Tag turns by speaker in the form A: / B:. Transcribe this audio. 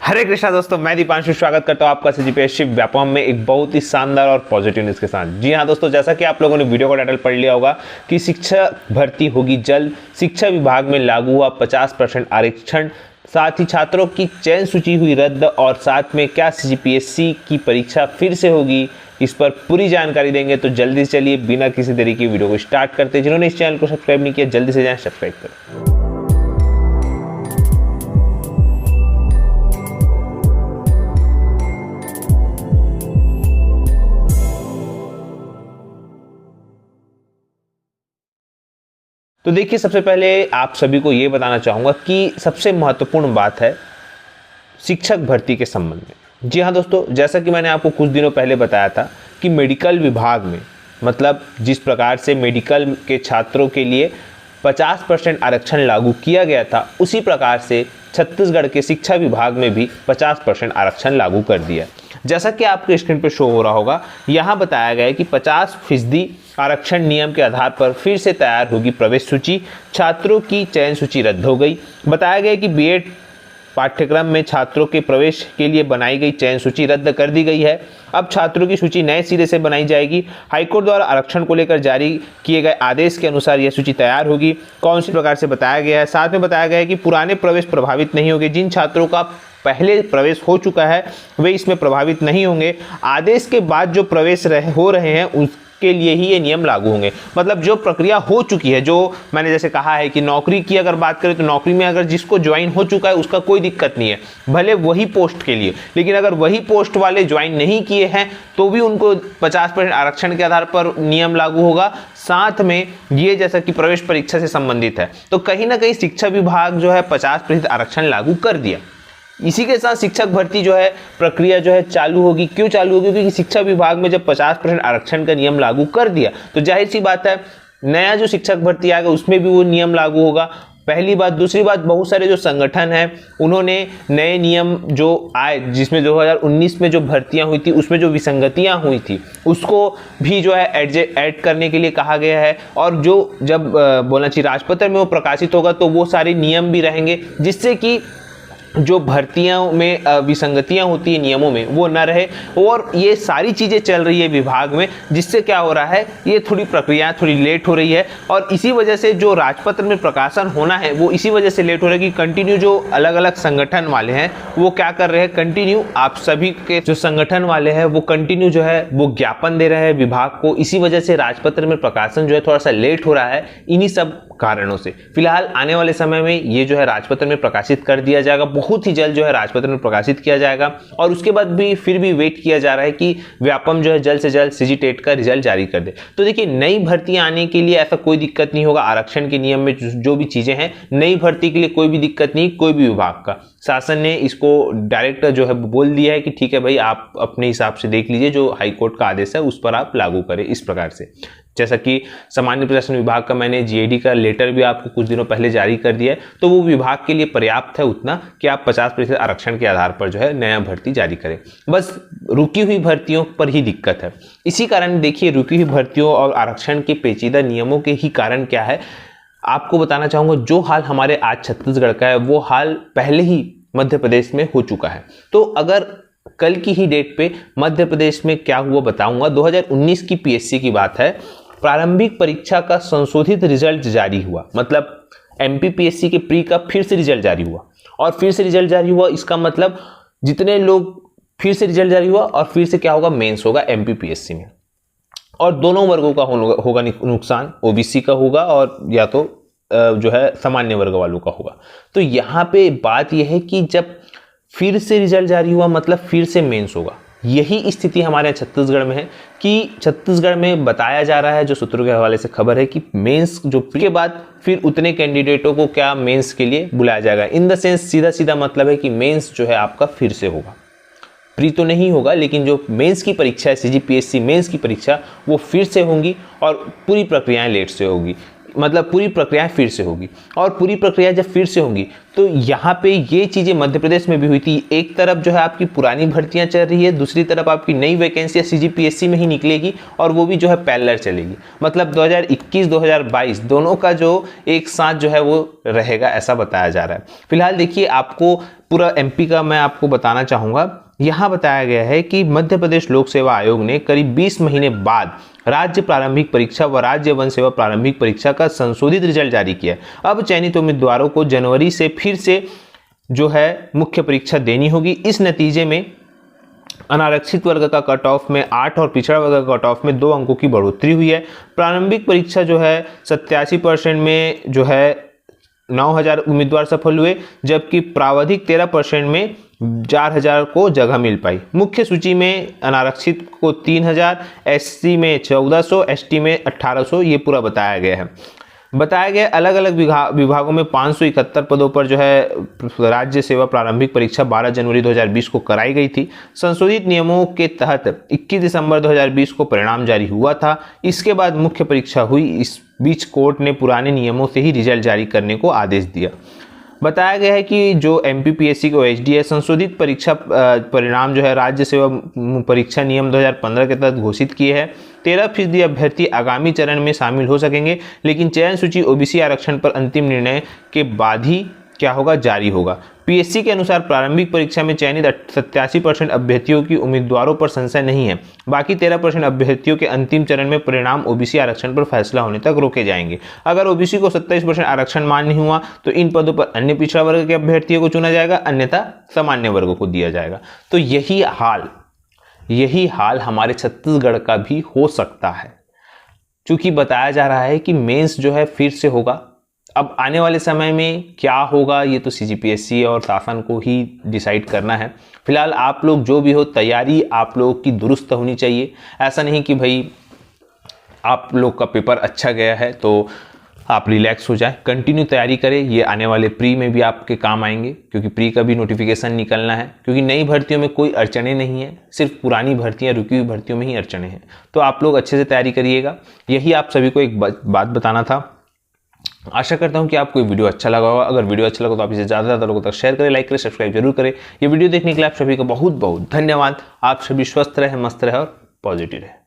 A: हरे कृष्णा दोस्तों, मैं दीपांशु स्वागत करता हूं आपका सीजीपीएससी व्यापम में एक बहुत ही शानदार और पॉजिटिव न्यूज़ के साथ। जी हां दोस्तों, जैसा कि आप लोगों ने वीडियो का टाइटल पढ़ लिया होगा कि शिक्षा भर्ती होगी जल्द, शिक्षा विभाग में लागू हुआ 50% आरक्षण, साथ ही छात्रों की चयन सूची हुई रद्द और साथ में क्या सीजीपीएससी की परीक्षा फिर से होगी, इस पर पूरी जानकारी देंगे। तो जल्दी से चलिए बिना किसी देरी की वीडियो को स्टार्ट करते हैं। जिन्होंने इस चैनल को सब्सक्राइब नहीं किया जल्दी से जाएं सब्सक्राइब करें। तो देखिए, सबसे पहले आप सभी को ये बताना चाहूँगा कि सबसे महत्वपूर्ण बात है शिक्षक भर्ती के संबंध में। जी हाँ दोस्तों, जैसा कि मैंने आपको कुछ दिनों पहले बताया था कि मेडिकल विभाग में, मतलब जिस प्रकार से मेडिकल के छात्रों के लिए 50% आरक्षण लागू किया गया था, उसी प्रकार से छत्तीसगढ़ के शिक्षा विभाग में भी 50% आरक्षण लागू कर दिया। जैसा कि आपके स्क्रीन पर शो हो रहा होगा, यहाँ बताया गया है कि 50% आरक्षण नियम के आधार पर फिर से तैयार होगी प्रवेश सूची, छात्रों की चयन सूची रद्द हो गई। बताया गया कि बीएड पाठ्यक्रम में छात्रों के प्रवेश के लिए बनाई गई चयन सूची रद्द कर दी गई है। अब छात्रों की सूची नए सिरे से बनाई जाएगी। हाईकोर्ट द्वारा आरक्षण को लेकर जारी किए गए आदेश के अनुसार यह सूची तैयार होगी। कौन सी प्रकार से बताया गया है, साथ में बताया गया है कि पुराने प्रवेश प्रभावित नहीं होंगे। जिन छात्रों का पहले प्रवेश हो चुका है वे इसमें प्रभावित नहीं होंगे। आदेश के बाद जो प्रवेश हो रहे हैं उसके लिए ही ये नियम लागू होंगे। मतलब जो प्रक्रिया हो चुकी है, जो मैंने जैसे कहा है कि नौकरी की अगर बात करें तो नौकरी में अगर जिसको ज्वाइन हो चुका है उसका कोई दिक्कत नहीं है, भले वही पोस्ट के लिए। लेकिन अगर वही पोस्ट वाले ज्वाइन नहीं किए हैं तो भी उनको 50% आरक्षण के आधार पर नियम लागू होगा। साथ में ये जैसा कि प्रवेश परीक्षा से संबंधित है, तो कहीं ना कहीं शिक्षा विभाग जो है 50% आरक्षण लागू कर दिया। इसी के साथ शिक्षक भर्ती जो है प्रक्रिया जो है चालू होगी। क्यों चालू होगी? क्योंकि शिक्षा विभाग में जब 50% आरक्षण का नियम लागू कर दिया तो जाहिर सी बात है नया जो शिक्षक भर्ती आएगा उसमें भी वो नियम लागू होगा। पहली बात। दूसरी बात, बहुत सारे जो संगठन हैं उन्होंने नए नियम जो आए, जिसमें 2019 में जो भर्तियां हुई थी उसमें जो विसंगतियां हुई थी उसको भी जो है ऐड करने के लिए कहा गया है। और जो जब बोलना चाहिए राजपत्र में वो प्रकाशित होगा तो वो सारे नियम भी रहेंगे, जिससे कि जो भर्तियों में विसंगतियां होती है नियमों में वो न रहे। और ये सारी चीज़ें चल रही है विभाग में, जिससे क्या हो रहा है, ये थोड़ी प्रक्रिया थोड़ी लेट हो रही है। और इसी वजह से जो राजपत्र में प्रकाशन होना है वो इसी वजह से लेट हो रहा है कि कंटिन्यू जो अलग अलग संगठन वाले हैं वो क्या कर रहे हैं, कंटिन्यू आप सभी के जो संगठन वाले हैं वो कंटिन्यू जो है वो ज्ञापन दे रहे हैं विभाग को। इसी वजह से राजपत्र में प्रकाशन जो है थोड़ा सा लेट हो रहा है, इन्हीं सब कारणों से। फिलहाल आने वाले समय में ये जो है राजपत्र में प्रकाशित कर दिया जाएगा, बहुत ही जल्द जो है राजपत्र में प्रकाशित किया जाएगा। और उसके बाद भी फिर भी वेट किया जा रहा है कि व्यापम जो है जल्द से जल्द सीजीटेट का रिजल्ट जारी कर दे। तो देखिए, नई भर्तियां आने के लिए ऐसा कोई दिक्कत नहीं होगा। आरक्षण के नियम में जो भी चीजें हैं, नई भर्ती के लिए कोई भी दिक्कत नहीं। कोई भी विभाग का शासन ने इसको डायरेक्ट जो है बोल दिया है कि ठीक है भाई, आप अपने हिसाब से देख लीजिए, जो हाईकोर्ट का आदेश है उस पर आप लागू करें। इस प्रकार से जैसा कि सामान्य प्रशासन विभाग का मैंने जीएडी का लेटर भी आपको कुछ दिनों पहले जारी कर दिया है, तो वो विभाग के लिए पर्याप्त है उतना कि आप 50% आरक्षण के आधार पर जो है नया भर्ती जारी करें। बस रुकी हुई भर्तियों पर ही दिक्कत है। इसी कारण देखिए, रुकी हुई भर्तियों और आरक्षण के पेचीदा नियमों के ही कारण क्या है, आपको बताना चाहूँगा। जो हाल हमारे आज छत्तीसगढ़ का है वो हाल पहले ही मध्य प्रदेश में हो चुका है। तो अगर कल की ही डेट पे मध्य प्रदेश में क्या हुआ बताऊंगा। 2019 की पीएससी की बात है, प्रारंभिक परीक्षा का संशोधित रिजल्ट जारी हुआ। मतलब एमपीपीएससी के प्री का फिर से रिजल्ट जारी हुआ। और फिर से रिजल्ट जारी हुआ, इसका मतलब जितने लोग फिर से रिजल्ट जारी हुआ और फिर से क्या होगा, मेंस होगा एमपीपीएससी में। और दोनों वर्गों का होगा नुकसान, ओबीसी का होगा और या तो जो है सामान्य वर्ग वालों का होगा। तो यहाँ पे बात यह है कि जब फिर से रिजल्ट जारी हुआ मतलब फिर से मेंस होगा। यही स्थिति हमारे छत्तीसगढ़ में है कि छत्तीसगढ़ में बताया जा रहा है, जो सूत्रों के हवाले से खबर है, कि मेंस जो के बाद फिर उतने कैंडिडेटों को क्या मेंस के लिए बुलाया जाएगा। इन द सेंस सीधा सीधा मतलब है कि मेंस जो है आपका फिर से होगा, प्री तो नहीं होगा, लेकिन जो मेंस की परीक्षा है, सीजीपीएससी मेंस की परीक्षा, वो फिर से होंगी और पूरी प्रक्रियाएं लेट से होगी। मतलब पूरी प्रक्रिया फिर से होगी। और पूरी प्रक्रिया जब फिर से होंगी तो यहाँ पे ये चीज़ें मध्य प्रदेश में भी हुई थी। एक तरफ जो है आपकी पुरानी भर्तियाँ चल रही है, दूसरी तरफ आपकी नई वैकेंसियाँ CGPSC में ही निकलेगी और वो भी जो है पैरेलल चलेगी। मतलब 2021-2022 दोनों का जो एक साथ जो है वो रहेगा, ऐसा बताया जा रहा है। फिलहाल देखिए, आपको पूरा MP का मैं आपको बताना चाहूँगा। यहाँ बताया गया है कि मध्य प्रदेश लोक सेवा आयोग ने करीब 20 महीने बाद राज्य प्रारंभिक परीक्षा व राज्य वन सेवा प्रारंभिक परीक्षा का संशोधित रिजल्ट जारी किया। अब चयनित उम्मीदवारों को जनवरी से फिर से जो है मुख्य परीक्षा देनी होगी। इस नतीजे में अनारक्षित वर्ग का कट ऑफ में 8 और पिछड़ा वर्ग का कट ऑफ में 2 अंकों की बढ़ोतरी हुई है। प्रारंभिक परीक्षा जो है 87% में जो है 9000 उम्मीदवार सफल हुए, जबकि प्रावधिक 13% में 4000 को जगह मिल पाई। मुख्य सूची में अनारक्षित को 3000, SC में 1400, ST में 1800 ये पूरा बताया गया है। बताया गया अलग अलग विभागों में 571 पदों पर जो है राज्य सेवा प्रारंभिक परीक्षा 12 जनवरी 2020 को कराई गई थी। संशोधित नियमों के तहत 21 दिसंबर 2020 को परिणाम जारी हुआ था। इसके बाद मुख्य परीक्षा हुई। इस बीच कोर्ट ने पुराने नियमों से ही रिजल्ट जारी करने को आदेश दिया। बताया गया है कि जो MPPSC को HD है, संशोधित परीक्षा परिणाम जो है राज्य सेवा परीक्षा नियम 2015 के तहत घोषित किए हैं। 13% अभ्यर्थी आगामी चरण में शामिल हो सकेंगे, लेकिन चयन सूची OBC आरक्षण पर अंतिम निर्णय के बाद ही क्या होगा, जारी होगा। PSC के अनुसार प्रारंभिक परीक्षा में चयनित 87% अभ्यर्थियों की उम्मीदवारों पर संशय नहीं है। बाकी 13% अभ्यर्थियों के अंतिम चरण में परिणाम OBC आरक्षण पर फैसला होने तक रोके जाएंगे। अगर OBC को 27% आरक्षण मान्य हुआ तो इन पदों पर अन्य पिछड़ा वर्ग के अभ्यर्थियों को चुना जाएगा, अन्यथा सामान्य वर्गों को दिया जाएगा। तो यही हाल हमारे छत्तीसगढ़ का भी हो सकता है, क्योंकि बताया जा रहा है कि मेंस जो है फिर से होगा। अब आने वाले समय में क्या होगा ये तो CGPSC और शासन को ही डिसाइड करना है। फिलहाल आप लोग जो भी हो, तैयारी आप लोगों की दुरुस्त होनी चाहिए। ऐसा नहीं कि भाई आप लोग का पेपर अच्छा गया है तो आप रिलैक्स हो जाए, कंटिन्यू तैयारी करें। ये आने वाले प्री में भी आपके काम आएंगे, क्योंकि प्री का भी नोटिफिकेशन निकलना है। क्योंकि नई भर्तियों में कोई अड़चने नहीं है, सिर्फ पुरानी भर्तियां, रुकी हुई भर्तियों में ही अड़चने हैं। तो आप लोग अच्छे से तैयारी करिएगा। यही आप सभी को एक बात बताना था। आशा करता हूं कि आपको ये वीडियो अच्छा लगा होगा। अगर वीडियो अच्छा लगा तो आप इसे ज़्यादा से ज़्यादा लोगों तक शेयर करें, लाइक करें, सब्सक्राइब जरूर करें। ये वीडियो देखने के लिए आप सभी का बहुत बहुत धन्यवाद। आप सभी स्वस्थ रहे, मस्त रहे और पॉजिटिव रहे।